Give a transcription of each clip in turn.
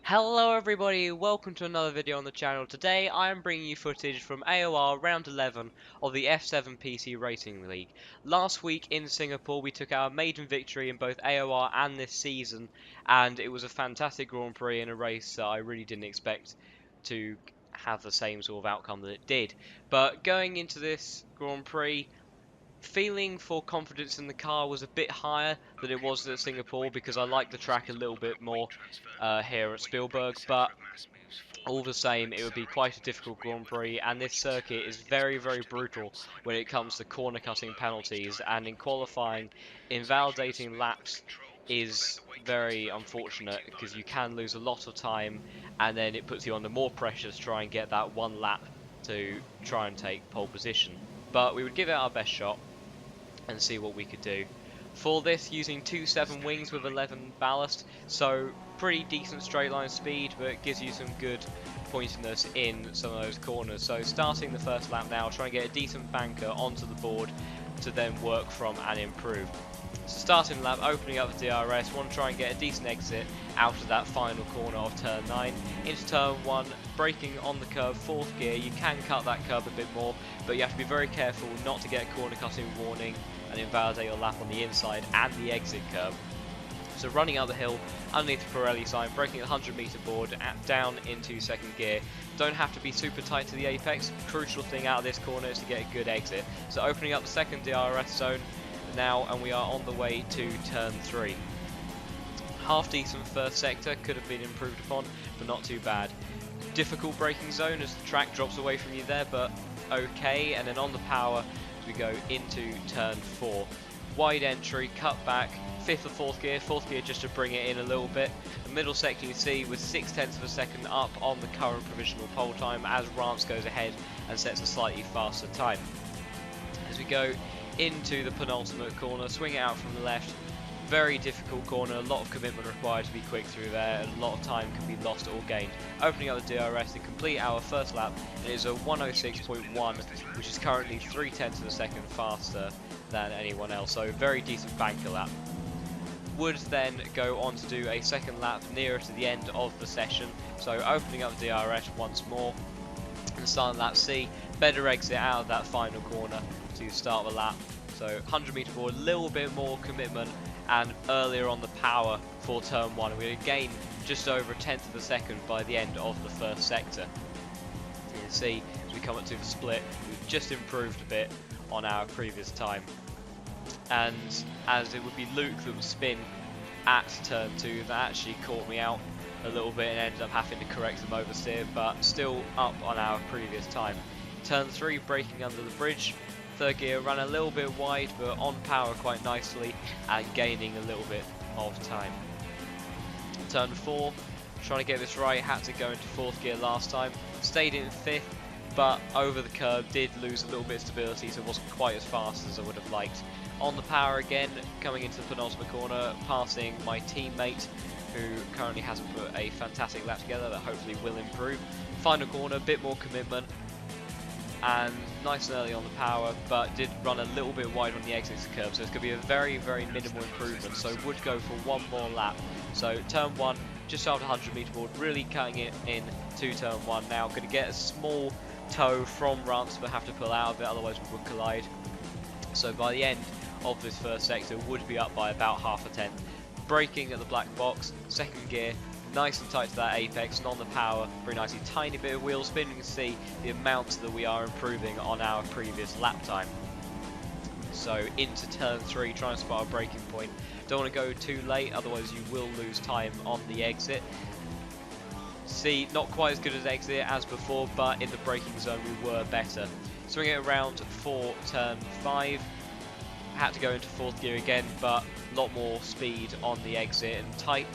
Hello everybody, welcome to another video on the channel. Today I am bringing you footage from AOR round 11 of the F7 PC Racing League. Last week in Singapore we took our maiden victory in both AOR and this season, and it was a fantastic Grand Prix in a race that I really didn't expect to have the same sort of outcome that it did. But going into this Grand Prix, feeling for confidence in the car was a bit higher than it was at Singapore because I like the track a little bit more here at Spielberg, but all the same it would be quite a difficult Grand Prix, and this circuit is very brutal when it comes to corner cutting penalties, and in qualifying invalidating laps is very unfortunate because you can lose a lot of time and then it puts you under more pressure to try and get that one lap to try and take pole position. But we would give it our best shot and see what we could do. For this, using 2.7 wings with 11 ballast, so pretty decent straight line speed, but it gives you some good pointiness in some of those corners. So starting the first lap now, trying to get a decent banker onto the board to then work from and improve. So starting the lap, opening up the DRS, want to try and get a decent exit out of that final corner of turn 9. Into turn 1, braking on the curb, 4th gear, you can cut that curb a bit more, but you have to be very careful not to get a corner cutting warning and invalidate your lap on the inside and the exit curb. So running up the hill underneath the Pirelli sign, braking at 100 meter board, down into 2nd gear. Don't have to be super tight to the apex. Crucial thing out of this corner is to get a good exit. So opening up the 2nd DRS zone now, and we are on the way to turn 3. Half decent first sector, could have been improved upon, but not too bad. Difficult braking zone as the track drops away from you there, but okay. And then on the power as we go into turn 4. Wide entry, cut back, 5th or 4th gear just to bring it in a little bit. The middle section you see with 0.6 of a second up on the current provisional pole time as Rance goes ahead and sets a slightly faster time. As we go into the penultimate corner, swing it out from the left, very difficult corner, a lot of commitment required to be quick through there, and a lot of time can be lost or gained. Opening up the DRS to complete our first lap, it is a 106.1, which is currently 0.3 of a second faster than anyone else, so very decent banker lap. Would then go on to do a second lap nearer to the end of the session, so opening up the DRS once more and starting lap C, better exit out of that final corner to start the lap. So 100 meter board, a little bit more commitment and earlier on the power for turn 1. We gain just over 1/10 of a second by the end of the first sector. You can see as we come up to the split, we've just improved a bit on our previous time. And as it would be Luke that would spin at turn 2, that actually caught me out a little bit and ended up having to correct some oversteer, but still up on our previous time. Turn 3, braking under the bridge. 3rd gear ran a little bit wide, but on power quite nicely and gaining a little bit of time. Turn 4, trying to get this right, had to go into 4th gear last time. Stayed in 5th, but over the curb did lose a little bit of stability, so it wasn't quite as fast as I would have liked. On the power again, coming into the penultimate corner, passing my teammate who currently hasn't put a fantastic lap together that hopefully will improve. Final corner, a bit more commitment and nice and early on the power, but did run a little bit wide on the exit curve, so it's going to be a very minimal improvement, so would go for one more lap. So turn 1, just after 100 meter board, really cutting it in to turn 1 now. Going to get a small toe from Rance, but have to pull out of it, otherwise we would collide. So by the end of this first sector, would be up by about half a tenth. Braking at the black box, 2nd gear, nice and tight to that apex, and on the power, very nicely, tiny bit of wheel spin. You can see the amount that we are improving on our previous lap time. So into turn 3, trying to spot a braking point. Don't want to go too late, otherwise you will lose time on the exit. See, not quite as good as exit as before, but in the braking zone we were better. Swing it around for turn 5. Had to go into 4th gear again, but a lot more speed on the exit and tight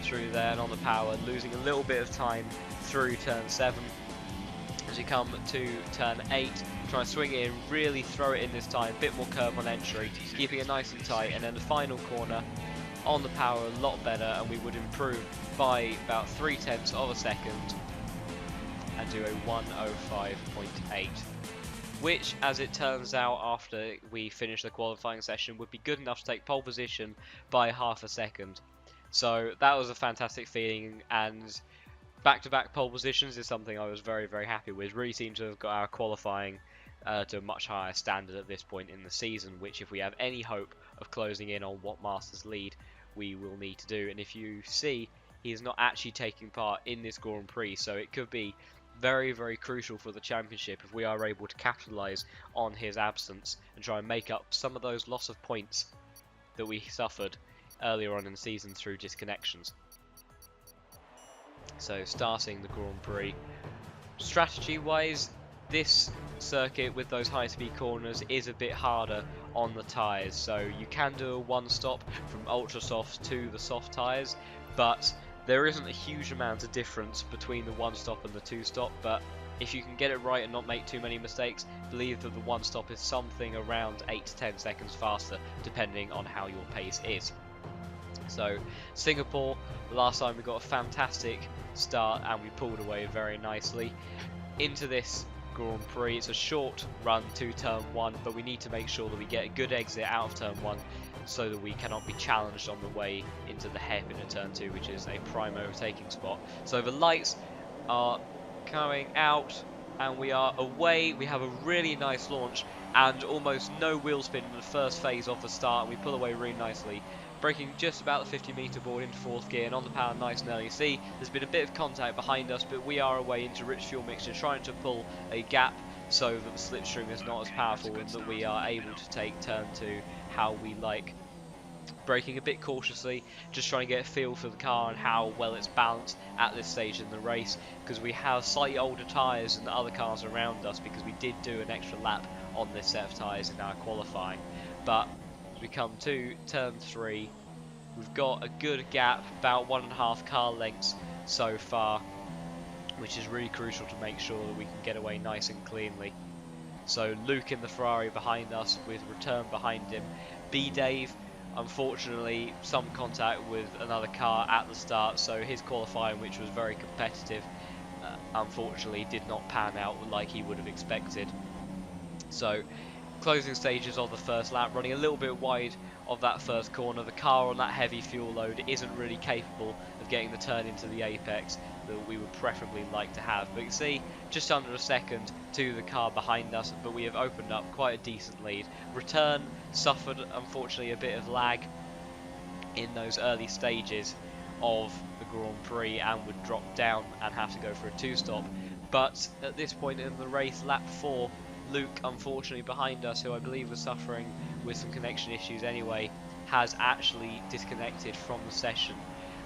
through there, and on the power losing a little bit of time through turn 7. As you come to turn 8, try and swing it in, really throw it in this time, a bit more curve on entry, keeping it nice and tight, and then the final corner on the power a lot better, and we would improve by about 0.3 of a second and do a 1:05.8. which, as it turns out after we finish the qualifying session, would be good enough to take pole position by half a second. So that was a fantastic feeling, and Back-to-back pole positions is something I was very, very happy with. Really seem to have got our qualifying to a much higher standard at this point in the season, which if we have any hope of closing in on what Masters lead, we will need to do. And if you see, he is not actually taking part in this Grand Prix, so it could be very, very crucial for the championship if we are able to capitalise on his absence and try and make up some of those loss of points that we suffered earlier on in the season through disconnections. So starting the Grand Prix, strategy-wise, this circuit with those high-speed corners is a bit harder on the tyres. So you can do a one-stop from ultra softs to the soft tyres, but there isn't a huge amount of difference between the one-stop and the two-stop. But if you can get it right and not make too many mistakes, believe that the one-stop is something around 8 to 10 seconds faster, depending on how your pace is. So Singapore, last time we got a fantastic start and we pulled away very nicely. Into this Grand Prix, it's a short run to turn 1, but we need to make sure that we get a good exit out of turn 1 so that we cannot be challenged on the way into the hairpin at turn 2, which is a prime overtaking spot. So the lights are coming out and we are away. We have a really nice launch and almost no wheel spin in the first phase of the start, and we pull away really nicely, braking just about the 50-metre board into 4th gear and on the power nice and early. You see, there's been a bit of contact behind us, but we are away into rich fuel mixture, trying to pull a gap so that the slipstream is not as powerful and that we are able to take turn 2 how we like. Braking a bit cautiously, just trying to get a feel for the car and how well it's balanced at this stage in the race, because we have slightly older tyres than the other cars around us, because we did do an extra lap on this set of tyres in our qualifying. But we come to turn 3, we've got a good gap, about 1.5 car lengths so far, which is really crucial to make sure that we can get away nice and cleanly. So Luke in the Ferrari behind us with return behind him. B-Dave, unfortunately some contact with another car at the start, so his qualifying, which was very competitive, unfortunately did not pan out like he would have expected. So closing stages of the first lap, running a little bit wide of that first corner. The car on that heavy fuel load isn't really capable of getting the turn into the apex that we would preferably like to have. But you see, just under a second to the car behind us, but we have opened up quite a decent lead. Return suffered, unfortunately, a bit of lag in those early stages of the Grand Prix and would drop down and have to go for a two-stop. But at this point in the race, lap 4, Luke, unfortunately behind us, who I believe was suffering with some connection issues anyway, has actually disconnected from the session,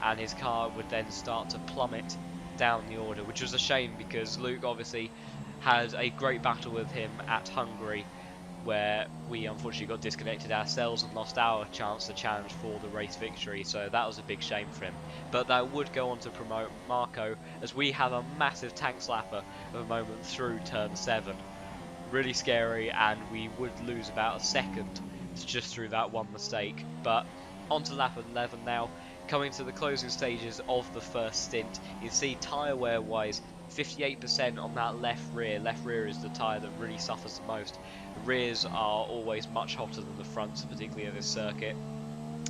and his car would then start to plummet down the order, which was a shame because Luke obviously had a great battle with him at Hungary, where we unfortunately got disconnected ourselves and lost our chance to challenge for the race victory, so that was a big shame for him. But that would go on to promote Marco, as we have a massive tank slapper of a moment through turn 7. Really scary, and we would lose about a second just through that one mistake. But on to lap 11 now, coming to the closing stages of the first stint. You see tyre wear wise, 58% on that left rear. Left rear is the tyre that really suffers the most. The rears are always much hotter than the fronts, particularly at this circuit.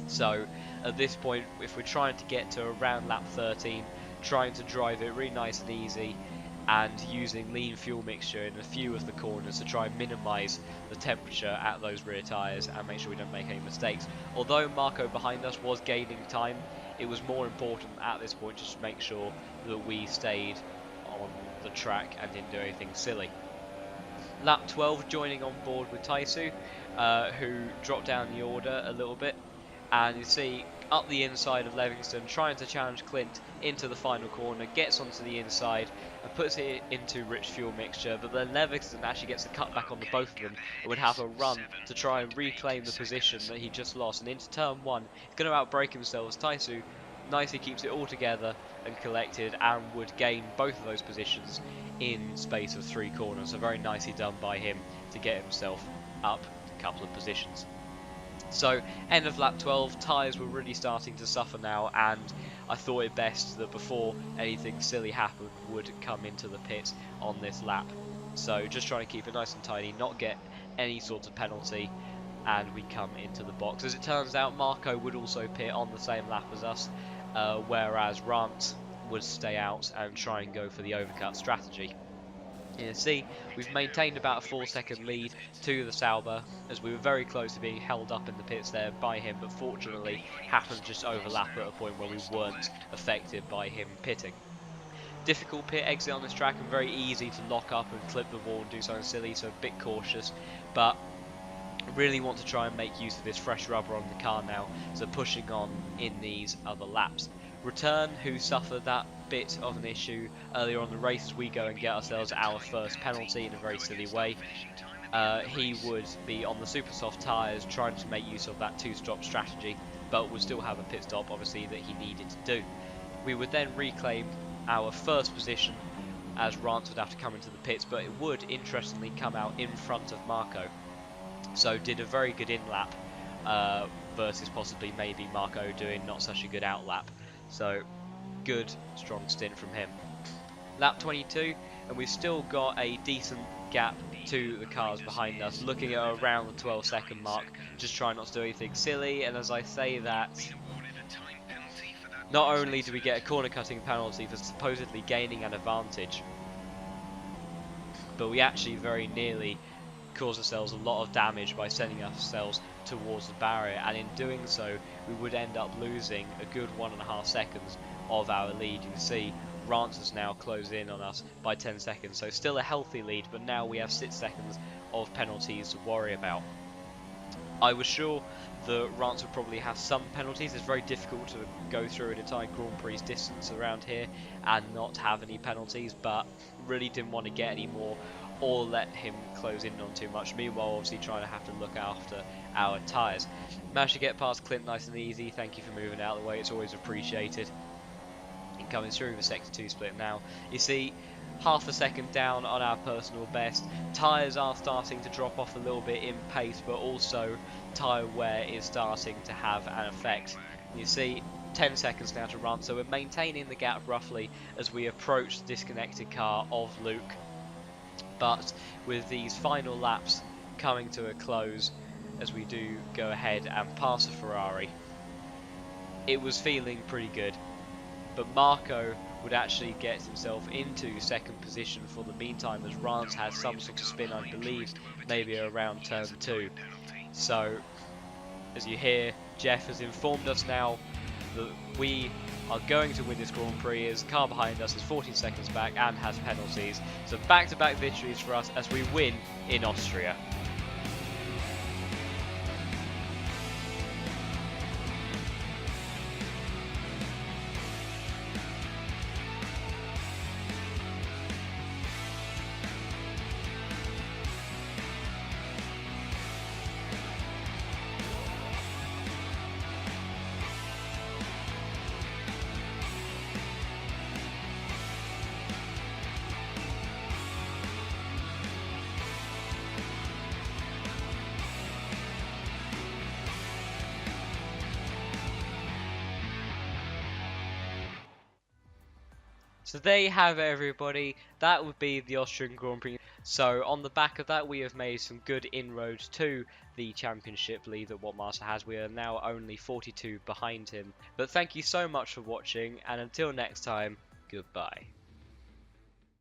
So at this point, if we're trying to get to around lap 13, trying to drive it really nice and easy, and using lean fuel mixture in a few of the corners to try and minimise the temperature at those rear tyres and make sure we don't make any mistakes. Although Marco behind us was gaining time, it was more important at this point just to make sure that we stayed on the track and didn't do anything silly. Lap 12, joining on board with Taisu, who dropped down the order a little bit, and you see up the inside of Livingston, trying to challenge Clint into the final corner, gets onto the inside and puts it into rich fuel mixture, but then Livingston actually gets a cut back on the both of them and would have a run to try and reclaim the position that he just lost, and into turn 1 he's going to outbrake himself as Taisu nicely keeps it all together and collected and would gain both of those positions in space of 3 corners. So very nicely done by him to get himself up a couple of positions. So end of lap 12, tyres were really starting to suffer now, and I thought it best that before anything silly happened would come into the pit on this lap. So just trying to keep it nice and tidy, not get any sort of penalty, and we come into the box. As it turns out, Marco would also pit on the same lap as us, whereas Rant would stay out and try and go for the overcut strategy. You can see we've maintained about a 4-second lead to the Sauber, as we were very close to being held up in the pits there by him, but fortunately happened to just overlap at a point where we weren't affected by him pitting. Difficult pit exit on this track and very easy to lock up and clip the wall and do something silly, so a bit cautious, but really want to try and make use of this fresh rubber on the car now, so pushing on in these other laps. Return, who suffered that bit of an issue earlier on the race, as we go and get ourselves our first penalty in a very silly way. He would be on the super soft tyres trying to make use of that 2-stop strategy, but would still have a pit stop obviously that he needed to do. We would then reclaim our first position, as Rance would have to come into the pits, but it would interestingly come out in front of Marco. So did a very good in-lap versus possibly maybe Marco doing not such a good out-lap. So good, strong stint from him. Lap 22, and we've still got a decent gap to the cars behind us, looking at around the 12-second mark, just trying not to do anything silly. And as I say that, not only do we get a corner cutting penalty for supposedly gaining an advantage, but we actually very nearly cause ourselves a lot of damage by sending ourselves towards the barrier, and in doing so we would end up losing a good 1.5 seconds of our lead. You can see Rance has now closed in on us by 10 seconds, so still a healthy lead, but now we have 6 seconds of penalties to worry about. I was sure that Rance would probably have some penalties. It's very difficult to go through an entire Grand Prix distance around here and not have any penalties, but really didn't want to get any more or let him close in on too much. Meanwhile, obviously trying to have to look after our tyres. Managed to get past Clint nice and easy. Thank you for moving out of the way, it's always appreciated. And coming through the sector 2 split now, you see half a second down on our personal best. Tyres are starting to drop off a little bit in pace, but also tyre wear is starting to have an effect. You see 10 seconds now to run, so we're maintaining the gap roughly as we approach the disconnected car of Luke. But with these final laps coming to a close, as we do go ahead and pass a Ferrari, it was feeling pretty good. But Marco would actually get himself into second position for the meantime, as Rance had some sort of spin, I believe, maybe around turn 2. So, as you hear, Jeff has informed us now that we are going to win this Grand Prix, as the car behind us is 14 seconds back and has penalties. So back-to-back victories for us as we win in Austria. So there you have it, everybody. That would be the Austrian Grand Prix. So on the back of that, we have made some good inroads to the championship lead that Wattmaster has. We are now only 42 behind him. But thank you so much for watching, and until next time, goodbye.